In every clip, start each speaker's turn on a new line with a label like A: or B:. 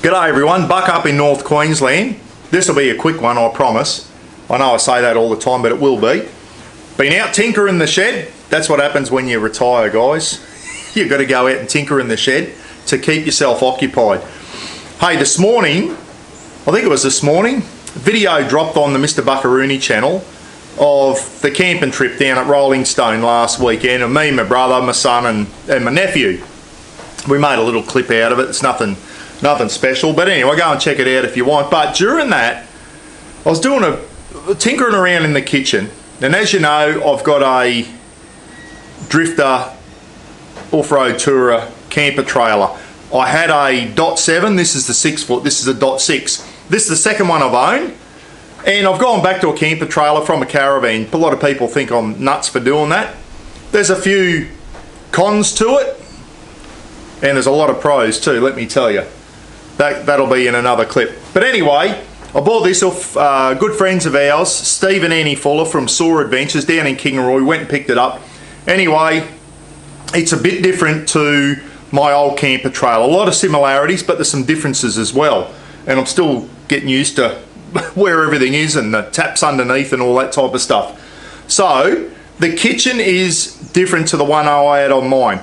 A: G'day everyone, Buck up in North Queensland. This will be a quick one, I promise. I know I say that all the time, but it will be. Been out tinkering the shed. That's what happens when you retire, guys. You've got to go out and tinker in the shed to keep yourself occupied. Hey, this morning, I think it was this morning, a video dropped on the Mr. Buckaroony channel of the camping trip down at Rolling Stone last weekend, and me, my brother, my son and my nephew. We made a little clip out of it. It's nothing special, but anyway, go and check it out if you want. But during that, I was doing a tinkering around in the kitchen, and as you know, I've got a Drifta off-road tourer camper trailer. I had a .7, this is the 6 foot, this is a .6. This is the second one I've owned, and I've gone back to a camper trailer from a caravan. A lot of people think I'm nuts for doing that. There's a few cons to it, and there's a lot of pros too, let me tell you. That'll be in another clip. But anyway, I bought this off good friends of ours, Steve and Annie Fuller from Soar Adventures down in Kingaroy. We went and picked it up. Anyway, it's a bit different to my old camper trailer. A lot of similarities, but there's some differences as well. And I'm still getting used to where everything is and the taps underneath and all that type of stuff. So, the kitchen is different to the one I had on mine.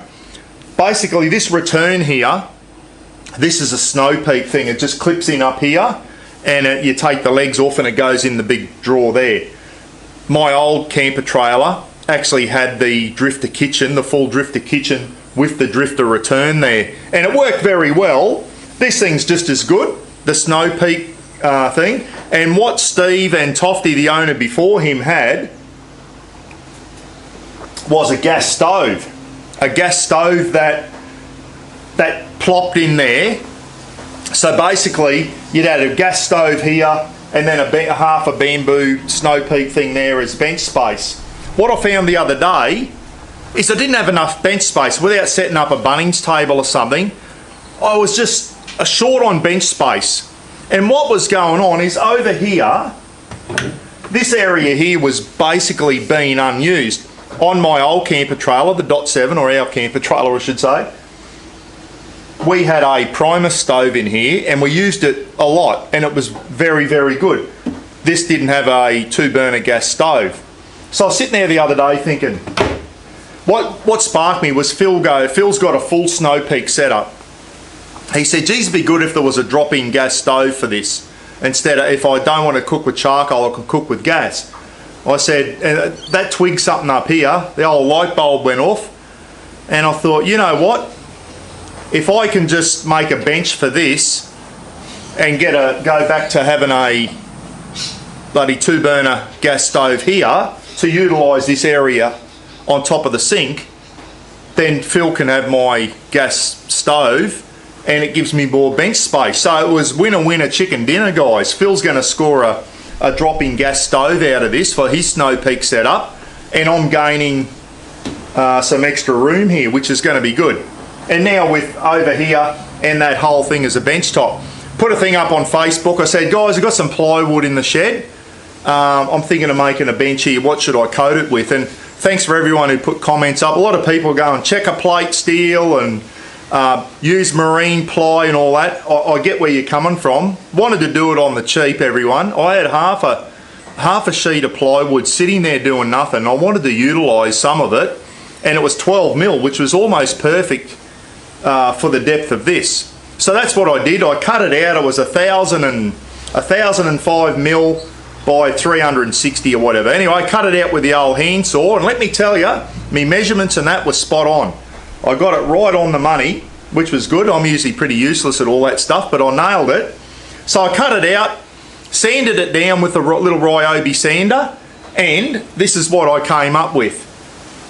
A: Basically, this return here, this is a snow peak thing. It just clips in up here, and you take the legs off and it goes in the big drawer there. My old camper trailer actually had the Drifta kitchen, the full Drifta kitchen with the Drifta return there, and it worked very well. This thing's just as good, the snow peak thing. And what Steve and Tofty, the owner before him, had was a gas stove. A gas stove that plopped in there. So basically, you'd had a gas stove here and then a half a bamboo snow peak thing there as bench space. What I found the other day is I didn't have enough bench space. Without setting up a Bunnings table or something, I was just short on bench space. And what was going on is over here, this area here was basically being unused. On my old camper trailer, the .7, or our camper trailer I should say, we had a Primus stove in here and we used it a lot, and it was very, very good. This didn't have a 2-burner gas stove. So I was sitting there the other day thinking, what sparked me was Phil's got a full snow peak setup. He said, geez, it'd be good if there was a drop-in gas stove for this. Instead of, if I don't want to cook with charcoal, I can cook with gas. I said, that twigged something up here, the old light bulb went off, and I thought, you know what? If I can just make a bench for this and go back to having a bloody 2-burner gas stove here to utilise this area on top of the sink, then Phil can have my gas stove and it gives me more bench space. So it was winner chicken dinner, guys. Phil's going to score a drop-in gas stove out of this for his snow peak setup, and I'm gaining some extra room here, which is going to be good. And now with over here and that whole thing as a bench top, put a thing up on Facebook. I said, guys, I've got some plywood in the shed. I'm thinking of making a bench here. What should I coat it with? And thanks for everyone who put comments up. A lot of people go and checker plate steel and use marine ply and all that. I get where you're coming from. Wanted to do it on the cheap, everyone. I had half a sheet of plywood sitting there doing nothing. I wanted to utilise some of it, and it was 12 mil, which was almost perfect for the depth of this. So that's what I did. I cut it out. It was 1,005 mil by 360 or whatever. Anyway, I cut it out with the old handsaw, and let me tell you, my measurements and that was spot on. I got it right on the money, which was good. I'm usually pretty useless at all that stuff, but I nailed it. So I cut it out, sanded it down with a little Ryobi sander, and this is what I came up with.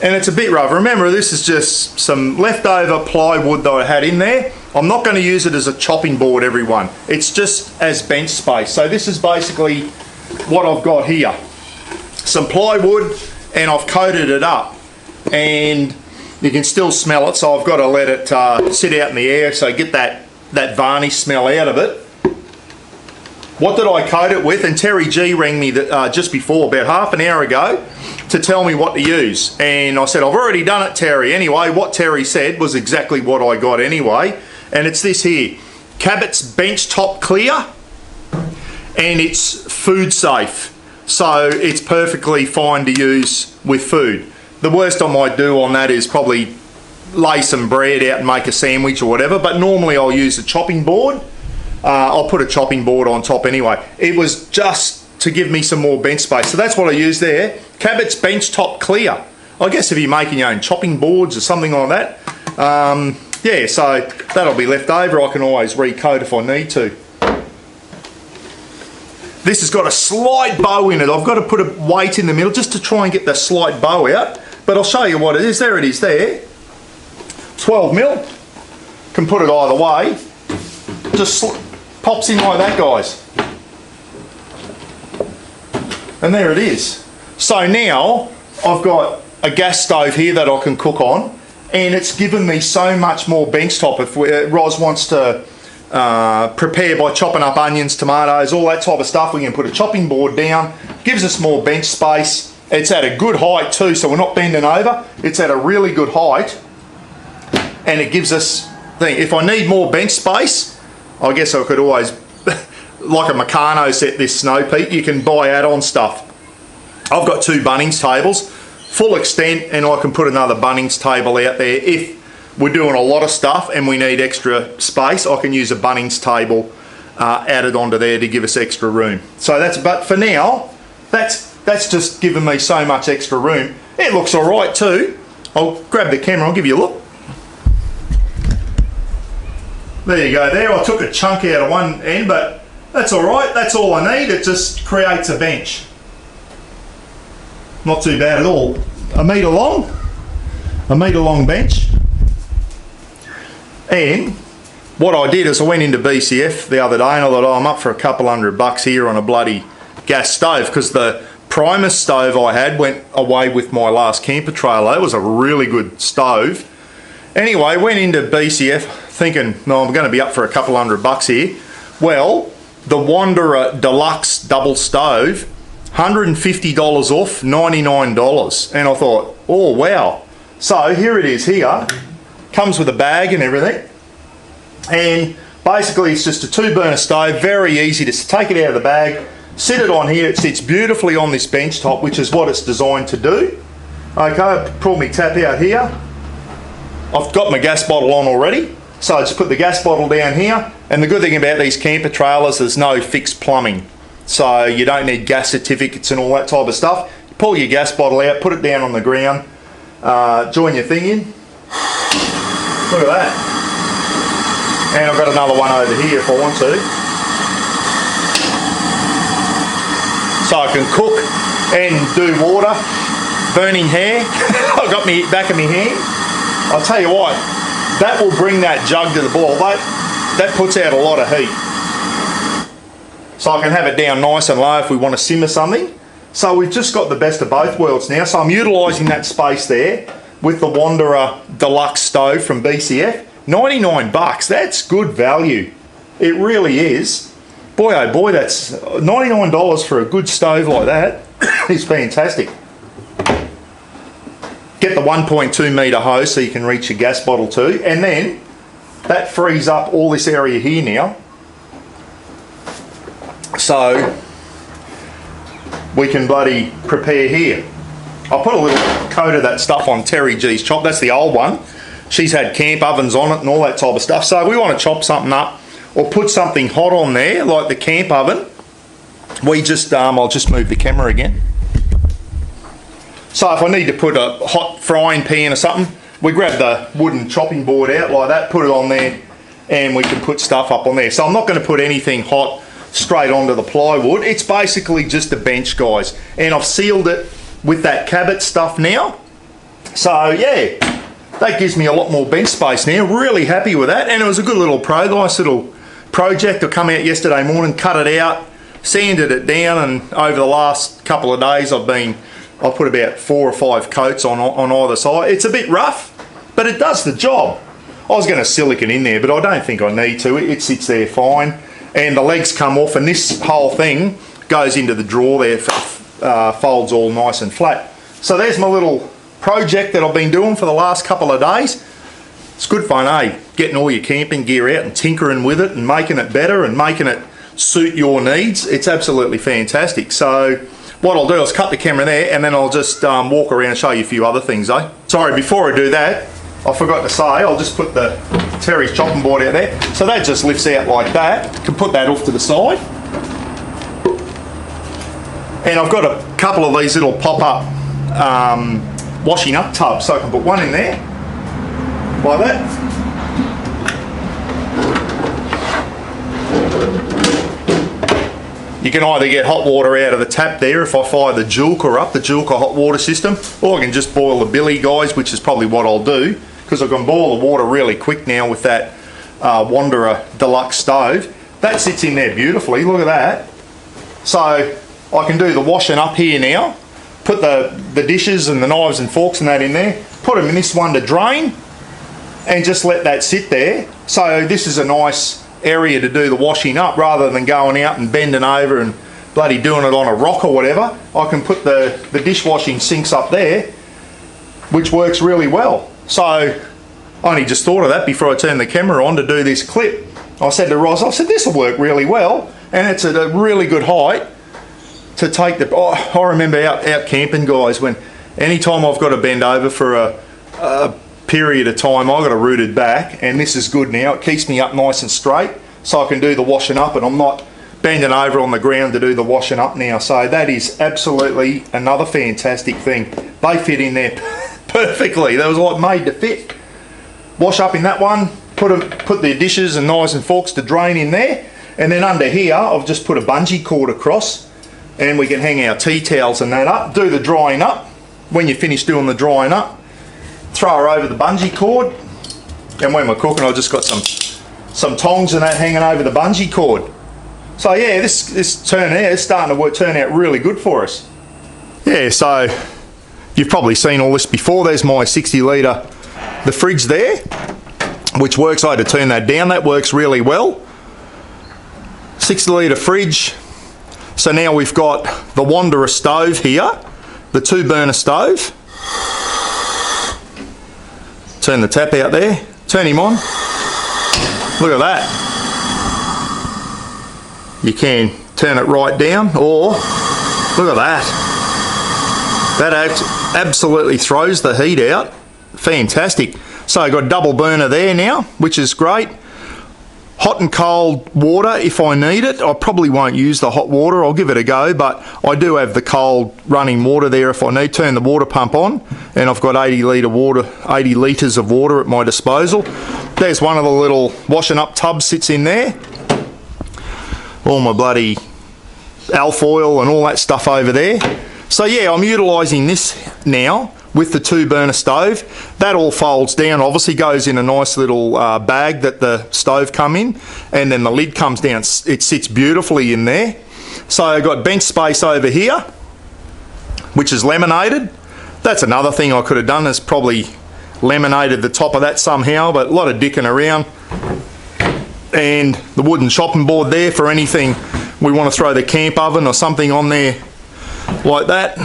A: And it's a bit rough. Remember, this is just some leftover plywood that I had in there. I'm not going to use it as a chopping board, everyone. It's just as bench space. So this is basically what I've got here. Some plywood, and I've coated it up. And you can still smell it, so I've got to let it sit out in the air so get that varnish smell out of it. What did I coat it with? And Terry G rang me just before, about half an hour ago, to tell me what to use. And I said, I've already done it, Terry. Anyway, what Terry said was exactly what I got anyway. And it's this here. Cabot's bench top clear, and it's food safe, so it's perfectly fine to use with food. The worst I might do on that is probably lay some bread out and make a sandwich or whatever, but normally I'll use a chopping board. I'll put a chopping board on top anyway. It was just to give me some more bench space, so that's what I used there. Cabot's bench top clear. I guess if you're making your own chopping boards or something like that, yeah, so that'll be left over. I can always recoat if I need to. This has got a slight bow in it. I've got to put a weight in the middle just to try and get the slight bow out, but I'll show you what it is. There it is there. 12 mil. Can put it either way. Just pops in like that, guys. And there it is. So now I've got a gas stove here that I can cook on, and it's given me so much more bench top. If Roz wants to prepare by chopping up onions, tomatoes, all that type of stuff, we can put a chopping board down. Gives us more bench space. It's at a good height too, so we're not bending over. It's at a really good height, and it gives us if I need more bench space, I guess I could always like a Meccano set this snow peak. You can buy add-on stuff. I've got 2 Bunnings tables, full extent, and I can put another Bunnings table out there. If we're doing a lot of stuff and we need extra space, I can use a Bunnings table added onto there to give us extra room. So but for now, that's just given me so much extra room. It looks all right too. I'll grab the camera, I'll give you a look. There you go there. I took a chunk out of one end, but that's all right. That's all I need. It just creates a bench. Not too bad at all. A metre long bench. And what I did is I went into BCF the other day and I thought, oh, I'm up for a couple $100 here on a bloody gas stove, because the Primus stove I had went away with my last camper trailer. It was a really good stove. Anyway, went into BCF thinking, no, I'm going to be up for a couple $100 here. Well, the Wanderer Deluxe double stove, $150 off, $99. And I thought, oh wow. So here it is here. Comes with a bag and everything. And basically it's just a 2-burner stove, very easy to take it out of the bag, sit it on here. It sits beautifully on this bench top, which is what it's designed to do. Okay, pull my tap out here. I've got my gas bottle on already. So I just put the gas bottle down here, and the good thing about these camper trailers, there's no fixed plumbing. So you don't need gas certificates and all that type of stuff. You pull your gas bottle out, put it down on the ground, join your thing in. Look at that. And I've got another one over here if I want to. So I can cook and do water, burning hair. I've got me back of my hand. I'll tell you what, that will bring that jug to the boil. That puts out a lot of heat. So I can have it down nice and low if we want to simmer something. So we've just got the best of both worlds now. So I'm utilising that space there with the Wanderer Deluxe stove from BCF. $99, that's good value. It really is. Boy oh boy, that's $99 for a good stove like that. It's fantastic. Get the 1.2 metre hose so you can reach your gas bottle too, and then that frees up all this area here now, so we can bloody prepare here. I'll put a little coat of that stuff on Terry G's chop. That's the old one. She's had camp ovens on it and all that type of stuff, so we want to chop something up or put something hot on there like the camp oven. We just I'll just move the camera again. So if I need to put a hot frying pan or something, we grab the wooden chopping board out like that, put it on there, and we can put stuff up on there. So I'm not going to put anything hot straight onto the plywood. It's basically just a bench, guys. And I've sealed it with that Cabot stuff now. So yeah, that gives me a lot more bench space now. Really happy with that. And it was a good little nice little project. I come out yesterday morning, cut it out, sanded it down, and over the last couple of days I've put about 4 or 5 coats on either side. It's a bit rough, but it does the job. I was going to silicone in there, but I don't think I need to. It sits there fine. And the legs come off, and this whole thing goes into the drawer there, folds all nice and flat. So there's my little project that I've been doing for the last couple of days. It's good fun, eh? Getting all your camping gear out and tinkering with it and making it better and making it suit your needs. It's absolutely fantastic. So what I'll do is cut the camera there, and then I'll just walk around and show you a few other things, eh? Sorry, before I do that, I forgot to say, I'll just put the Terry's chopping board out there. So that just lifts out like that. You can put that off to the side. And I've got a couple of these little pop-up washing up tubs, so I can put one in there, like that. You can either get hot water out of the tap there if I fire the Julka up, the Julka hot water system, or I can just boil the billy, guys, which is probably what I'll do, because I can boil the water really quick now with that Wanderer Deluxe stove. That sits in there beautifully, look at that. So I can do the washing up here now, put the dishes and the knives and forks and that in there, put them in this one to drain, and just let that sit there. So this is a nice area to do the washing up, rather than going out and bending over and bloody doing it on a rock or whatever. I can put the dishwashing sinks up there, which works really well. So I only just thought of that before I turned the camera on to do this clip. I said to Roz, I said, this will work really well, and it's at a really good height to take the... Oh, I remember out camping, guys, when anytime I've got to bend over for a period of time, I've got a rooted back, and this is good now. It keeps me up nice and straight, so I can do the washing up, and I'm not bending over on the ground to do the washing up now. So that is absolutely another fantastic thing. They fit in there perfectly. That was like made to fit. Wash up in that one, put the dishes and knives and forks to drain in there, and then under here I've just put a bungee cord across, and we can hang our tea towels and that up, do the drying up. When you finish doing the drying up, throw her over the bungee cord, and when we're cooking, I've just got some tongs and that hanging over the bungee cord. So yeah, this turn here is starting to turn out really good for us. Yeah, so you've probably seen all this before. There's my 60 litre, the fridge there, which works. I had to turn that down. That works really well. 60 litre fridge. So now we've got the Wanderer stove here, the 2-burner stove. Turn the tap out there, turn him on. Look at that. You can turn it right down, or look at that. That absolutely throws the heat out. Fantastic. So I've got a double burner there now, which is great. Hot and cold water if I need it. I probably won't use the hot water, I'll give it a go, but I do have the cold running water there if I need. Turn the water pump on, and I've got 80 litres of water at my disposal. There's one of the little washing up tubs sits in there. All my bloody alfoil and all that stuff over there. So yeah, I'm utilising this now with the 2-burner stove. That all folds down, obviously goes in a nice little bag that the stove come in, and then the lid comes down. It sits beautifully in there. So I've got bench space over here, which is laminated. That's another thing I could have done, is probably laminated the top of that somehow, but a lot of dicking around. And the wooden chopping board there for anything we want to throw the camp oven or something on there like that.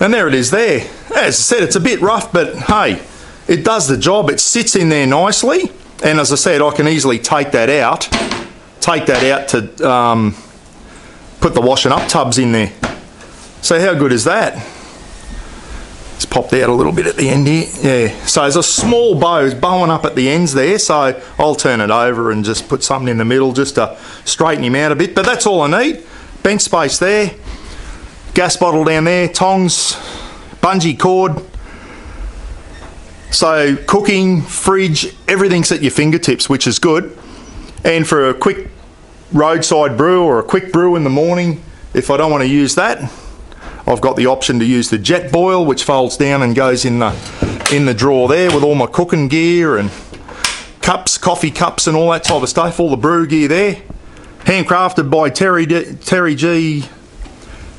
A: And there it is there. As I said, it's a bit rough, but hey, it does the job. It sits in there nicely, and as I said, I can easily take that out to put the washing up tubs in there. So how good is that? It's popped out a little bit at the end here. Yeah, so there's a small bow, it's bowing up at the ends there, so I'll turn it over and just put something in the middle just to straighten him out a bit, but that's all I need. Bench space there. Gas bottle down there, tongs, bungee cord. So cooking, fridge, everything's at your fingertips, which is good. And for a quick roadside brew or a quick brew in the morning, if I don't want to use that, I've got the option to use the jet boil, which folds down and goes in the drawer there with all my cooking gear and cups, coffee cups and all that type of stuff, all the brew gear there. Handcrafted by Terry G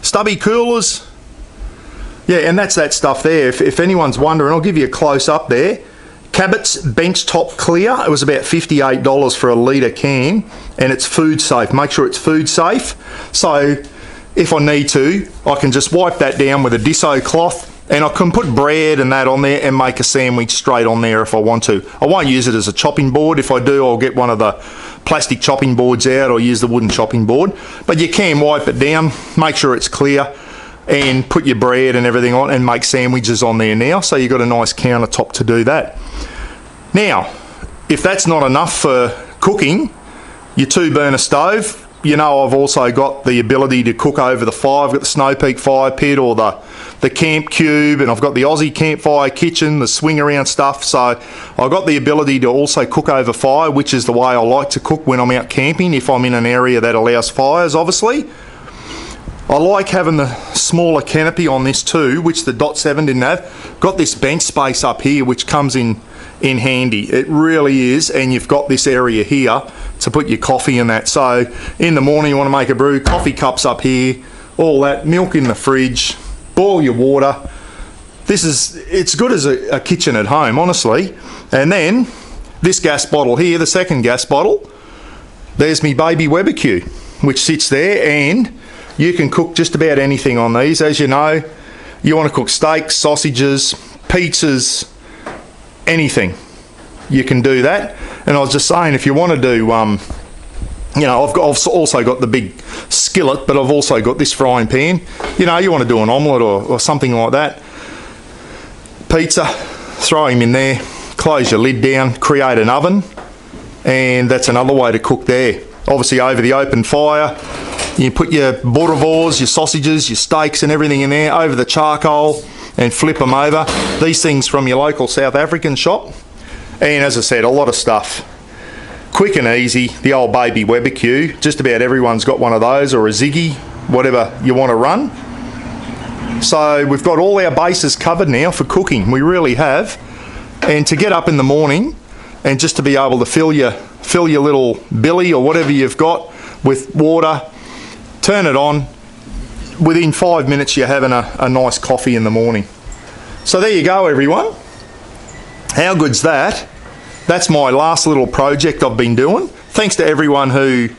A: stubby coolers. Yeah, and that's that stuff there. If anyone's wondering, I'll give you a close up there. Cabot's Benchtop Clear. It was about $58 for a litre can, and it's food safe. Make sure it's food safe. So if I need to, I can just wipe that down with a Disso cloth And I can put bread and that on there and make a sandwich straight on there if I want to. I won't use it as a chopping board. If I do, I'll get one of the plastic chopping boards out or use the wooden chopping board. But you can wipe it down, make sure it's clear, and put your bread and everything on and make sandwiches on there now. So you've got a nice countertop to do that. Now, if that's not enough for cooking, your 2-burner stove, you know I've also got the ability to cook over the fire. I've got the Snow Peak fire pit or the camp cube, and I've got the Aussie campfire kitchen, the swing around stuff. So I've got the ability to also cook over fire, which is the way I like to cook when I'm out camping, if I'm in an area that allows fires, obviously. I like having the smaller canopy on this too, which the .7 didn't have. Got this bench space up here, which comes in handy. It really is, and you've got this area here to put your coffee in that. So in the morning you want to make a brew, coffee cups up here, all that, milk in the fridge, boil your water. It's good as a kitchen at home, honestly. And then this gas bottle here, the second gas bottle, there's me baby Webbecue, which sits there, and you can cook just about anything on these. As you know, you want to cook steaks, sausages, pizzas, anything, you can do that. And I was just saying, if you want to do, you know, I've also got the big skillet, but I've also got this frying pan. You know, you want to do an omelette or something like that. Pizza, throw him in there, close your lid down, create an oven, and that's another way to cook there. Obviously over the open fire, you put your boerewors, your sausages, your steaks and everything in there over the charcoal and flip them over. These things from your local South African shop. And as I said, a lot of stuff. Quick and easy, the old baby Webbecue. Just about everyone's got one of those, or a Ziggy, whatever you want to run. So we've got all our bases covered now for cooking. We really have. And to get up in the morning and just to be able to fill your little billy or whatever you've got with water, turn it on. Within 5 minutes you're having a nice coffee in the morning. So there you go, everyone. How good's that? That's my last little project I've been doing. Thanks to everyone who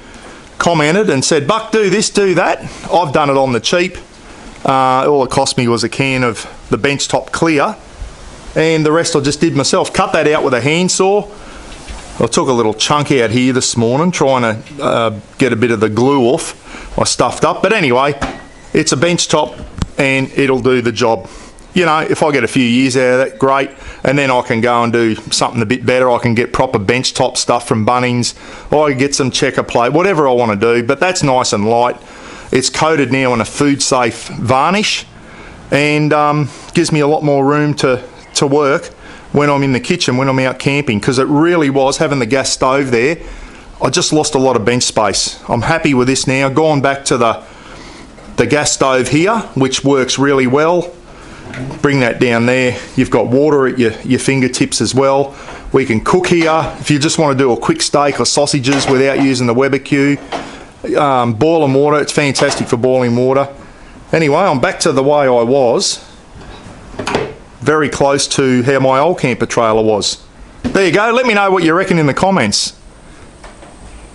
A: commented and said, Buck, do this, do that. I've done it on the cheap. All it cost me was a can of the benchtop clear, and the rest I just did myself. Cut that out with a handsaw. I took a little chunk out here this morning trying to get a bit of the glue off. I stuffed up, but anyway, it's a benchtop and it'll do the job. You know, if I get a few years out of that, great, and then I can go and do something a bit better. I can get proper benchtop stuff from Bunnings, or I can get some checker plate, whatever I want to do, but that's nice and light. It's coated now in a food safe varnish, and gives me a lot more room to work when I'm in the kitchen, when I'm out camping, because it really was, having the gas stove there, I just lost a lot of bench space. I'm happy with this now. Gone back to the gas stove here, which works really well. Bring that down there. You've got water at your fingertips as well. We can cook here. If you just want to do a quick steak or sausages without using the Webbecue, boiling water, it's fantastic for boiling water. Anyway, I'm back to the way I was. Very close to how my old camper trailer was. There you go. Let me know what you reckon in the comments.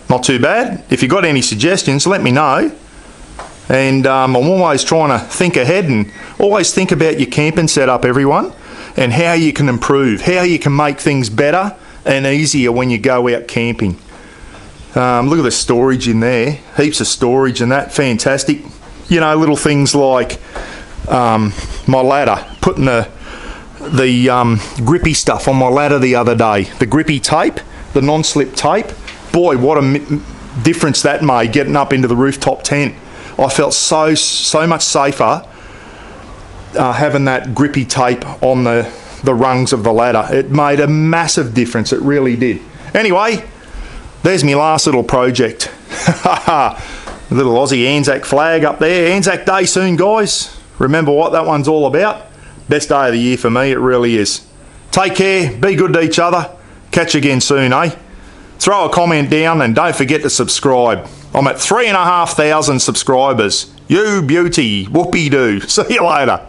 A: Not too bad. If you've got any suggestions, let me know. And I'm always trying to think ahead and always think about your camping setup, everyone, and how you can improve, how you can make things better and easier when you go out camping. Look at the storage in there, heaps of storage and that, fantastic. You know, little things like my ladder, putting the grippy stuff on my ladder the other day, the grippy tape, the non-slip tape. Boy, what a difference that made getting up into the rooftop tent. I felt so much safer having that grippy tape on the rungs of the ladder. It made a massive difference, it really did. Anyway, there's my last little project. Little Aussie Anzac flag up there. Anzac Day soon, guys. Remember what that one's all about. Best day of the year for me, it really is. Take care, be good to each other. Catch you again soon, eh? Throw a comment down and don't forget to subscribe. I'm at 3,500 subscribers. You beauty, whoopee-doo. See you later.